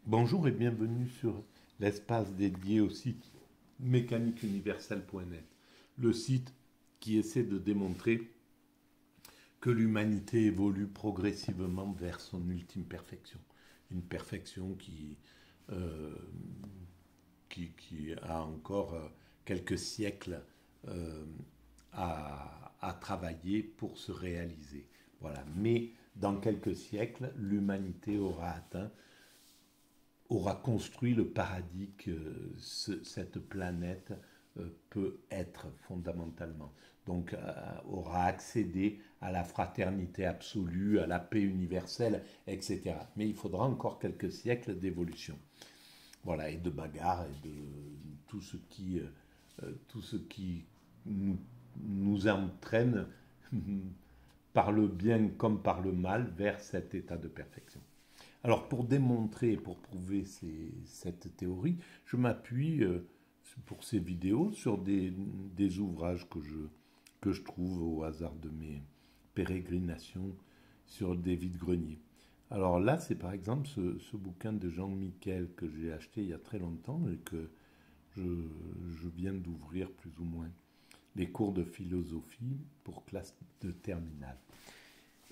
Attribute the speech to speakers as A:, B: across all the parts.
A: Bonjour et bienvenue sur l'espace dédié au site mécaniqueuniverselle.net, le site qui essaie de démontrer que l'humanité évolue progressivement vers son ultime perfection. Une perfection euh, qui a encore quelques siècles à travailler pour se réaliser. Voilà. Mais dans quelques siècles, l'humanité aura construit le paradis que cette planète peut être fondamentalement. Donc aura accédé à la fraternité absolue, à la paix universelle, etc. Mais il faudra encore quelques siècles d'évolution. Voilà, et de bagarre, et de tout ce qui nous entraîne par le bien comme par le mal vers cet état de perfection. Alors pour démontrer, pour prouver cette théorie, je m'appuie pour ces vidéos sur des ouvrages que je trouve au hasard de mes pérégrinations sur des vides-greniers. Alors là, c'est par exemple ce bouquin de Jean Miquel que j'ai acheté il y a très longtemps et que je viens d'ouvrir plus ou moins. Les cours de philosophie pour classe de terminale.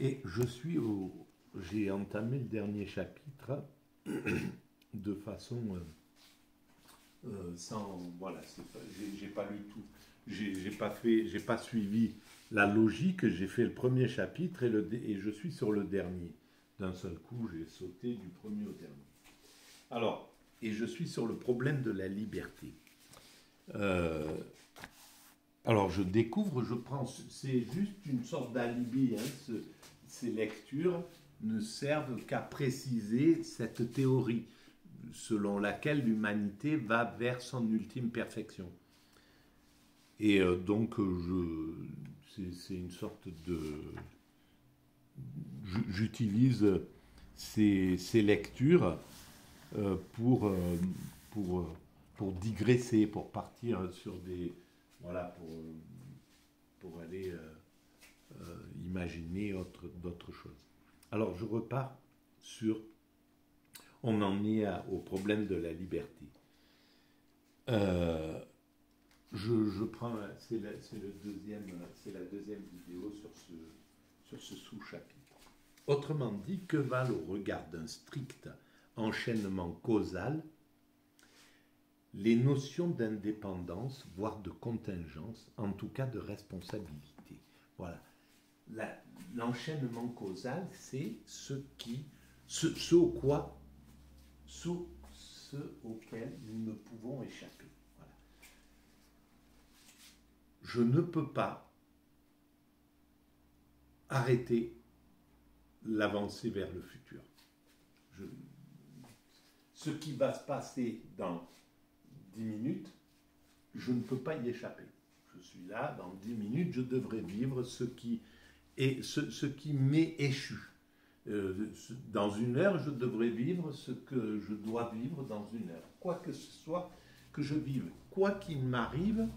A: Et j'ai entamé le dernier chapitre de façon voilà, j'ai pas lu tout, j'ai pas suivi la logique, j'ai fait le premier chapitre et je suis sur le dernier. D'un seul coup, j'ai sauté du premier au dernier. Alors, et je suis sur le problème de la liberté. Alors, je découvre, c'est juste une sorte d'alibi, hein, ces lectures ne servent qu'à préciser cette théorie selon laquelle l'humanité va vers son ultime perfection. Et donc, c'est une sorte de... J'utilise ces lectures pour digresser, pour partir sur des... Voilà, pour aller imaginer d'autres choses. Alors, je repars sur... On en est au problème de la liberté. Je prends... C'est la deuxième vidéo sur ce sous-chapitre. Autrement dit, que valent au regard d'un strict enchaînement causal les notions d'indépendance, voire de contingence, en tout cas de responsabilité. Voilà. L'enchaînement causal, c'est ce auquel nous ne pouvons échapper. Voilà. Je ne peux pas arrêter l'avancée vers le futur. Ce qui va se passer dans 10 minutes, je ne peux pas y échapper. Je suis là, dans 10 minutes, je devrais vivre ce qui m'est échu. Dans une heure, je devrais vivre ce que je dois vivre dans une heure. Quoi que ce soit que je vive, quoi qu'il m'arrive,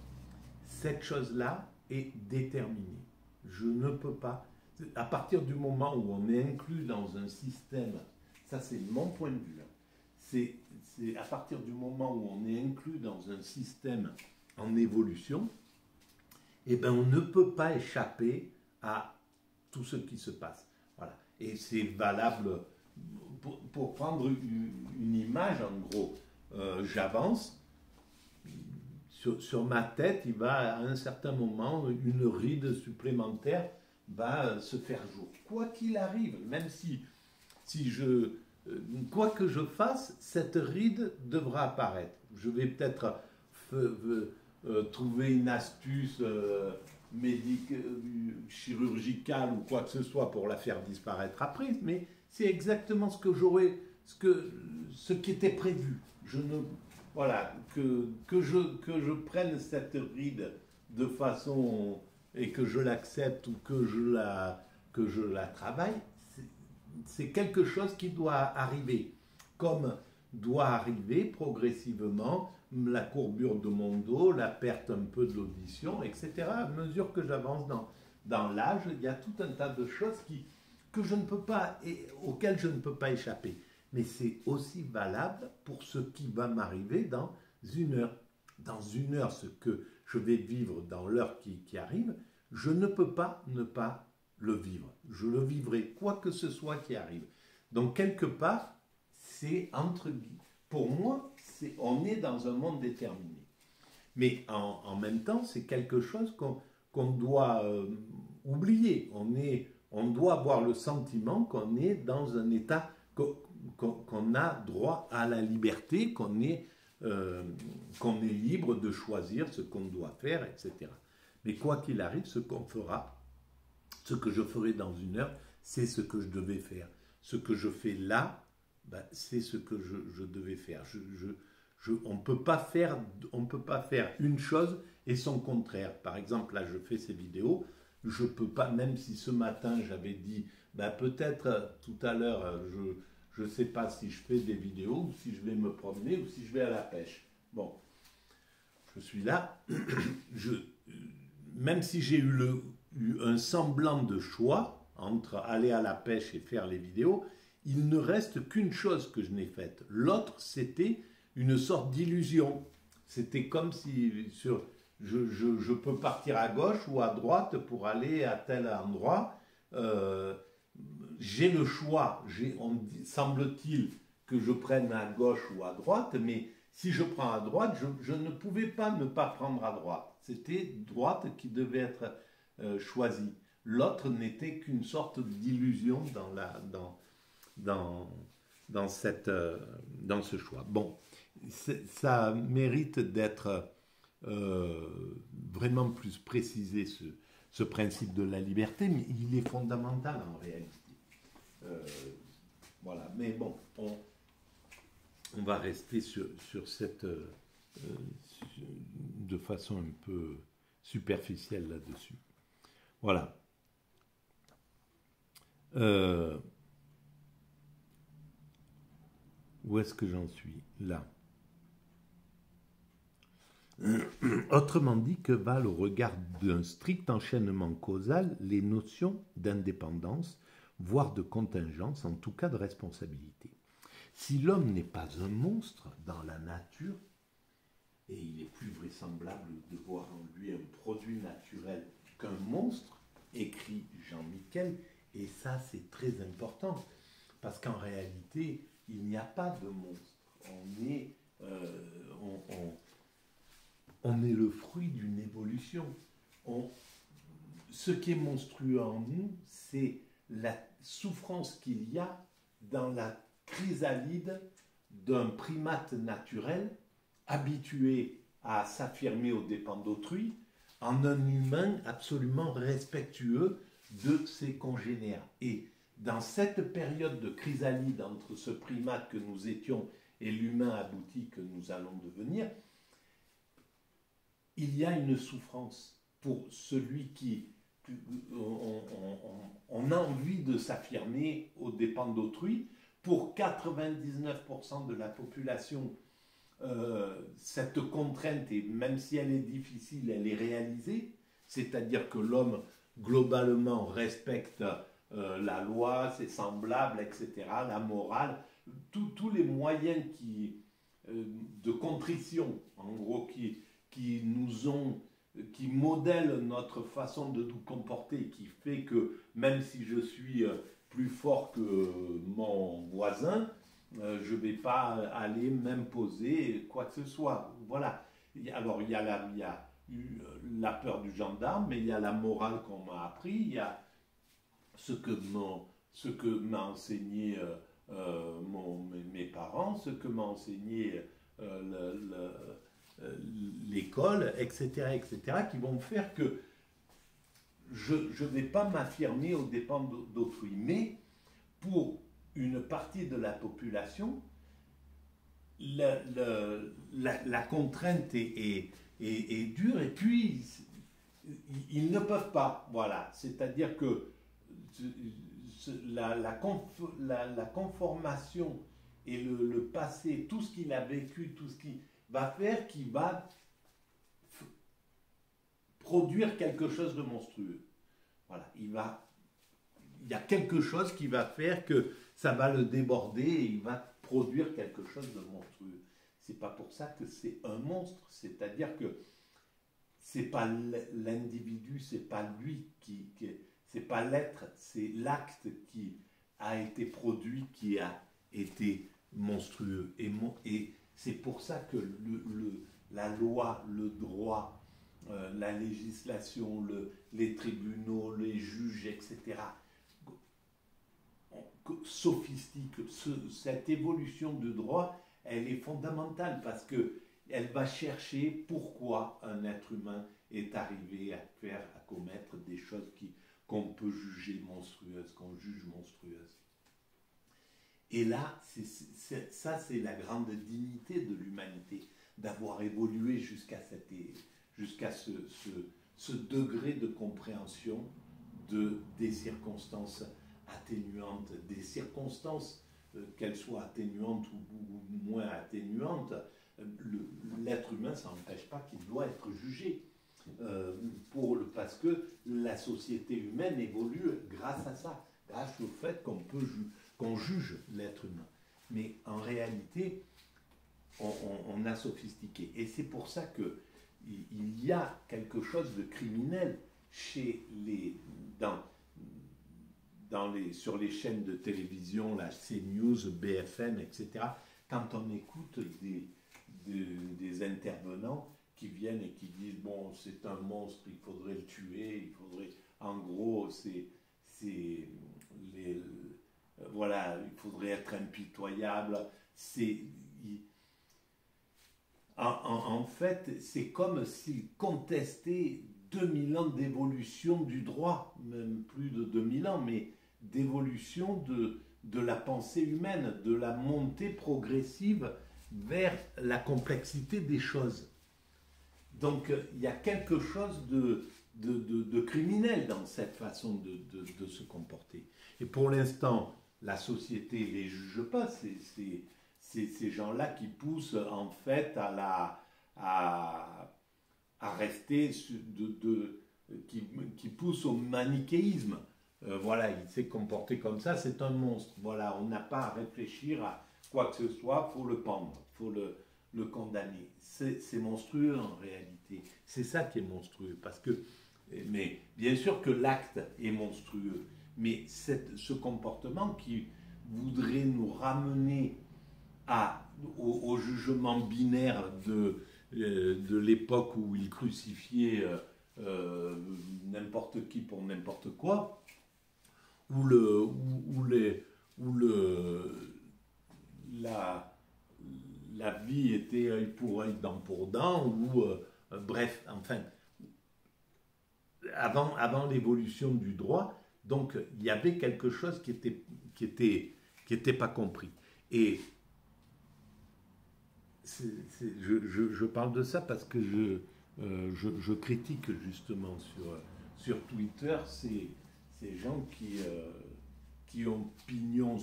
A: cette chose-là est déterminée. Je ne peux pas... À partir du moment où on est inclus dans un système, ça c'est mon point de vue, c'est à partir du moment où on est inclus dans un système en évolution, eh ben on ne peut pas échapper à tout ce qui se passe. Voilà. Et c'est valable, pour prendre une image, en gros, j'avance, sur ma tête, il va à un certain moment, une ride supplémentaire va se faire jour. Quoi qu'il arrive, même si quoi que je fasse, cette ride devra apparaître. Je vais peut-être trouver une astuce chirurgicale ou quoi que ce soit pour la faire disparaître après, mais c'est exactement ce qui était prévu. Voilà, que je prenne cette ride de façon et que je l'accepte ou que je la travaille, c'est quelque chose qui doit arriver, comme doit arriver progressivement la courbure de mon dos, la perte un peu de l'audition, etc. À mesure que j'avance dans l'âge, il y a tout un tas de choses auxquelles je ne peux pas échapper. mais c'est aussi valable pour ce qui va m'arriver dans une heure. Dans une heure, ce que je vais vivre dans l'heure qui arrive, je ne peux pas ne pas le vivre. Je le vivrai quoi que ce soit qui arrive. Donc quelque part, c'est entre guillemets. Pour moi, on est dans un monde déterminé. Mais en même temps, c'est quelque chose qu'on doit oublier. On doit avoir le sentiment qu'on est dans un état, qu'on a droit à la liberté, qu'on est libre de choisir ce qu'on doit faire, etc. Mais quoi qu'il arrive, ce qu'on fera, ce que je ferai dans une heure, c'est ce que je devais faire. Ce que je fais là, ben, c'est ce que je devais faire. On ne peut pas faire une chose et son contraire. Par exemple, là, je fais ces vidéos. Je ne peux pas, même si ce matin, j'avais dit, ben, peut-être tout à l'heure, je ne sais pas si je fais des vidéos, ou si je vais me promener, ou si je vais à la pêche. Bon, je suis là. Même si j'ai eu un semblant de choix entre aller à la pêche et faire les vidéos, il ne reste qu'une chose que je n'ai faite. L'autre, c'était une sorte d'illusion. C'était comme si je peux partir à gauche ou à droite pour aller à tel endroit. J'ai le choix. Semble-t-il que je prenne à gauche ou à droite, mais si je prends à droite, je ne pouvais pas ne pas prendre à droite. C'était droite qui devait être choisie. L'autre n'était qu'une sorte d'illusion dans ce choix. Bon, ça mérite d'être vraiment plus précisé, ce principe de la liberté, mais il est fondamental en réalité. Voilà, mais bon, on va rester sur cette... de façon un peu superficielle là-dessus. Voilà. Où est-ce que j'en suis? Là. Autrement dit, que valent au regard d'un strict enchaînement causal les notions d'indépendance, voire de contingence, en tout cas de responsabilité. Si l'homme n'est pas un monstre dans la nature, et il est plus vraisemblable de voir en lui un produit naturel qu'un monstre, écrit Jean Miquel, et ça c'est très important, parce qu'en réalité, il n'y a pas de monstre. On est le fruit d'une évolution. Ce qui est monstrueux en nous, c'est la souffrance qu'il y a dans la chrysalide d'un primate naturel habitué à s'affirmer aux dépens d'autrui, en un humain absolument respectueux de ses congénères. Et dans cette période de chrysalide entre ce primate que nous étions et l'humain abouti que nous allons devenir, il y a une souffrance pour celui qui... On a envie de s'affirmer aux dépens d'autrui. Pour 99% de la population, cette contrainte, et même si elle est difficile, elle est réalisée. C'est-à-dire que l'homme, globalement, respecte la loi, ses semblables, etc., la morale, tous les moyens de contrition, en gros, qui modèlent notre façon de nous comporter, qui fait que même si je suis plus fort que mon voisin, je ne vais pas aller m'imposer quoi que ce soit. Voilà. Alors il y a la peur du gendarme, mais il y a la morale qu'on m'a appris, il y a ce que m'a enseigné mes parents, ce que m'a enseigné l'école, etc., qui vont faire que je ne vais pas m'affirmer aux dépens d'autrui. Mais pour une partie de la population, la contrainte est dure, et puis ils ne peuvent pas. Voilà. C'est-à-dire que la conformation et le passé, tout ce qu'il a vécu, tout ce qui va faire, qui va produire quelque chose de monstrueux. Voilà, il y a quelque chose qui va faire que ça va le déborder et il va produire quelque chose de monstrueux. C'est pas pour ça que c'est un monstre, c'est-à-dire que c'est pas l'individu, c'est pas lui c'est pas l'être, c'est l'acte qui a été produit qui a été monstrueux. Et c'est pour ça que la loi, le droit, la législation, les tribunaux, les juges, etc., sophistique. Cette évolution du droit, elle est fondamentale parce qu'elle va chercher pourquoi un être humain est arrivé à commettre des choses qu'on peut juger monstrueuses, qu'on juge monstrueuses. Et là, ça c'est la grande dignité de l'humanité, d'avoir évolué jusqu'à ce degré de compréhension des circonstances atténuantes, des circonstances, qu'elles soient atténuantes ou moins atténuantes. L'être humain, ça n'empêche pas qu'il doit être jugé, parce que la société humaine évolue grâce à ça, grâce au fait qu'on juge l'être humain. Mais en réalité, on a sophistiqué. Et c'est pour ça qu'il y a quelque chose de criminel sur les chaînes de télévision, la CNews, BFM, etc., quand on écoute des intervenants qui viennent et qui disent « bon, c'est un monstre, il faudrait le tuer, en gros, voilà, il faudrait être impitoyable », en fait, c'est comme s'ils contestaient 2000 ans d'évolution du droit, même plus de 2000 ans, mais d'évolution de la pensée humaine, de la montée progressive vers la complexité des choses. Donc il y a quelque chose de criminel dans cette façon de se comporter. Et pour l'instant, la société ne les juge pas, c'est ces gens-là qui poussent en fait à rester, qui poussent au manichéisme. Voilà, il s'est comporté comme ça, c'est un monstre. Voilà, on n'a pas à réfléchir à quoi que ce soit, il faut le pendre, il faut le condamner. C'est monstrueux en réalité. C'est ça qui est monstrueux. Mais bien sûr que l'acte est monstrueux, mais ce comportement qui voudrait nous ramener au jugement binaire de l'époque où il crucifiait n'importe qui pour n'importe quoi, où la vie était œil pour œil, dent pour dent, bref, enfin, avant l'évolution du droit, donc il y avait quelque chose qui était pas compris. Et je parle de ça parce que je critique justement sur Twitter ces gens qui ont pignon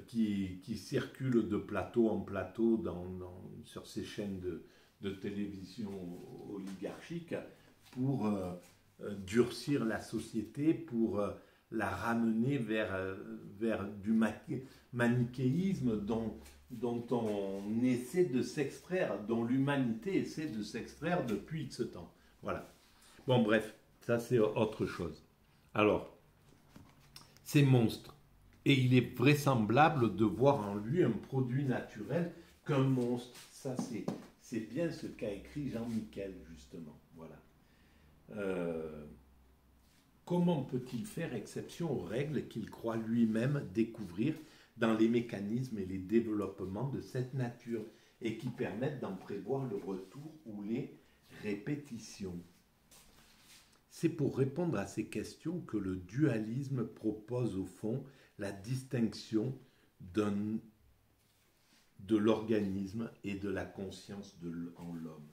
A: qui circulent de plateau en plateau sur ces chaînes de télévision oligarchiques pour durcir la société, pour la ramener vers du manichéisme dont on essaie de s'extraire, dont l'humanité essaie de s'extraire depuis ce temps. Voilà. Bon, bref, ça c'est autre chose. Alors, ces monstres, et il est vraisemblable de voir en lui un produit naturel qu'un monstre. Ça, c'est bien ce qu'a écrit Jean Miquel, justement. Voilà. Comment peut-il faire exception aux règles qu'il croit lui-même découvrir dans les mécanismes et les développements de cette nature et qui permettent d'en prévoir le retour ou les répétitions? C'est pour répondre à ces questions que le dualisme propose au fond la distinction de l'organisme et de la conscience en l'homme,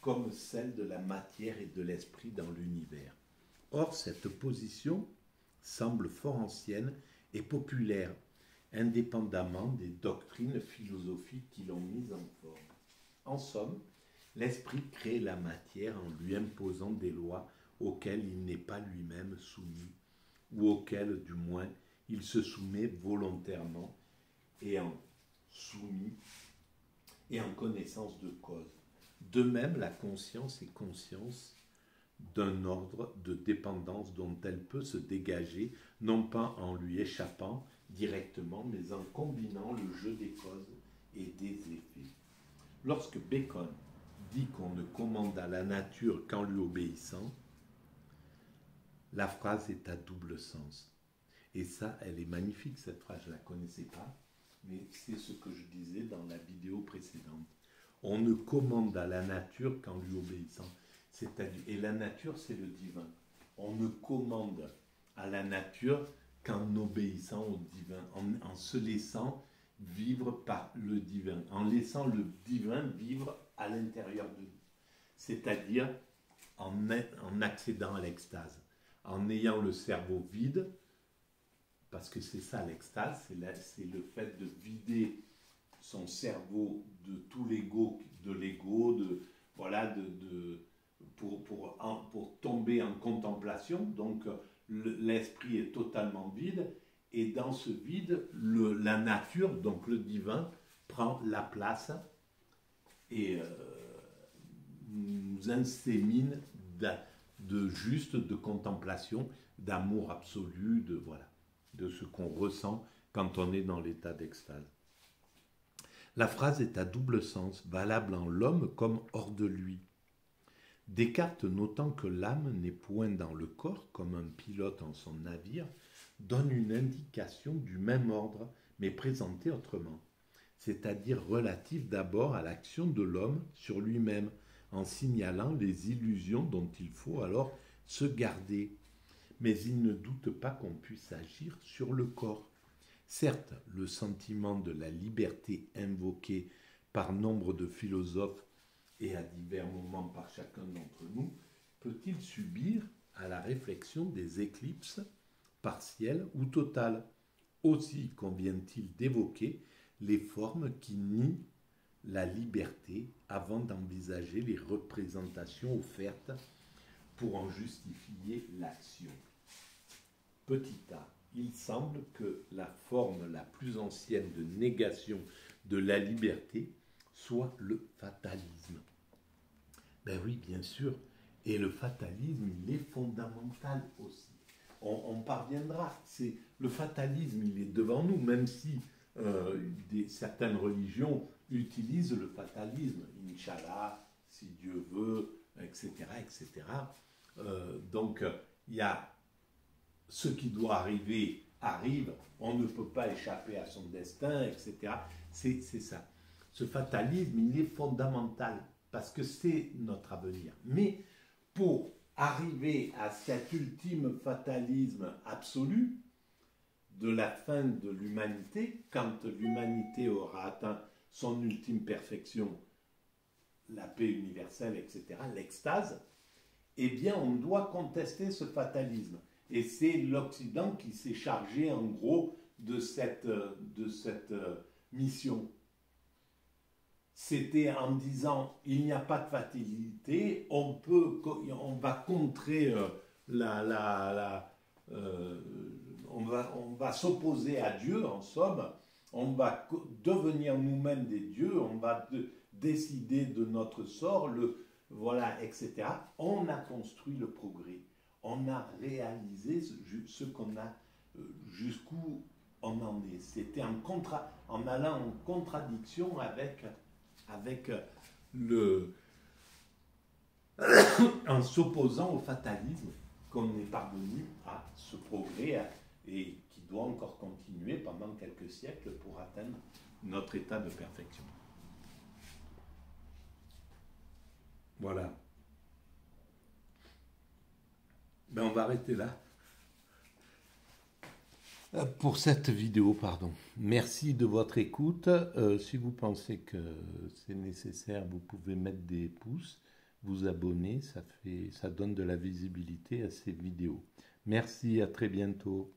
A: comme celle de la matière et de l'esprit dans l'univers. Or, cette position semble fort ancienne et populaire, indépendamment des doctrines philosophiques qui l'ont mise en forme. En somme, l'esprit crée la matière en lui imposant des lois auxquelles il n'est pas lui-même soumis, ou auxquelles, du moins, il se soumet volontairement et en soumis et en connaissance de cause. De même, la conscience est conscience d'un ordre de dépendance dont elle peut se dégager, non pas en lui échappant directement, mais en combinant le jeu des causes et des effets. Lorsque Bacon dit qu'on ne commande à la nature qu'en lui obéissant, la phrase est à double sens. Et ça, elle est magnifique, cette phrase, je ne la connaissais pas, mais c'est ce que je disais dans la vidéo précédente. On ne commande à la nature qu'en lui obéissant. Et la nature, c'est le divin. On ne commande à la nature qu'en obéissant au divin, en se laissant vivre par le divin, en laissant le divin vivre à l'intérieur de nous. C'est-à-dire en accédant à l'extase, en ayant le cerveau vide, parce que c'est ça l'extase, c'est le fait de vider son cerveau de tout l'ego, pour tomber en contemplation. Donc l'esprit est totalement vide, et dans ce vide, la nature, donc le divin, prend la place et nous insémine de contemplation, d'amour absolu, de ce qu'on ressent quand on est dans l'état d'extase. La phrase est à double sens, valable en l'homme comme hors de lui. Descartes, notant que l'âme n'est point dans le corps, comme un pilote en son navire, donne une indication du même ordre, mais présentée autrement, c'est-à-dire relative d'abord à l'action de l'homme sur lui-même, en signalant les illusions dont il faut alors se garder. Mais il ne doute pas qu'on puisse agir sur le corps. Certes, le sentiment de la liberté invoqué par nombre de philosophes et à divers moments par chacun d'entre nous, peut-il subir à la réflexion des éclipses partielles ou totales? Aussi convient-il d'évoquer les formes qui nient la liberté avant d'envisager les représentations offertes pour en justifier l'action. Petit a, il semble que la forme la plus ancienne de négation de la liberté soit le fatalisme. Ben oui, bien sûr, et le fatalisme, il est fondamental aussi. On parviendra, le fatalisme, il est devant nous, même si certaines religions utilisent le fatalisme, Inch'Allah, si Dieu veut, etc., etc. Donc, il y a ce qui doit arriver, arrive, on ne peut pas échapper à son destin, etc. C'est ça. Ce fatalisme, il est fondamental, parce que c'est notre avenir. Mais pour arriver à cet ultime fatalisme absolu de la fin de l'humanité, quand l'humanité aura atteint son ultime perfection, la paix universelle, etc., l'extase, eh bien on doit contester ce fatalisme. Et c'est l'Occident qui s'est chargé en gros de cette mission. C'était en disant il n'y a pas de fatalité, on va contrer on va s'opposer à Dieu, en somme, on va devenir nous-mêmes des dieux, on va décider de notre sort, voilà, etc. On a construit le progrès, on a réalisé ce qu'on a, jusqu'où on en est. C'était en allant en contradiction avec en s'opposant au fatalisme qu'on est parvenu à ce progrès et qui doit encore continuer pendant quelques siècles pour atteindre notre état de perfection. Voilà. Ben on va arrêter là. Pour cette vidéo, pardon. Merci de votre écoute. Si vous pensez que c'est nécessaire, vous pouvez mettre des pouces, vous abonner, ça donne de la visibilité à ces vidéos. Merci, à très bientôt.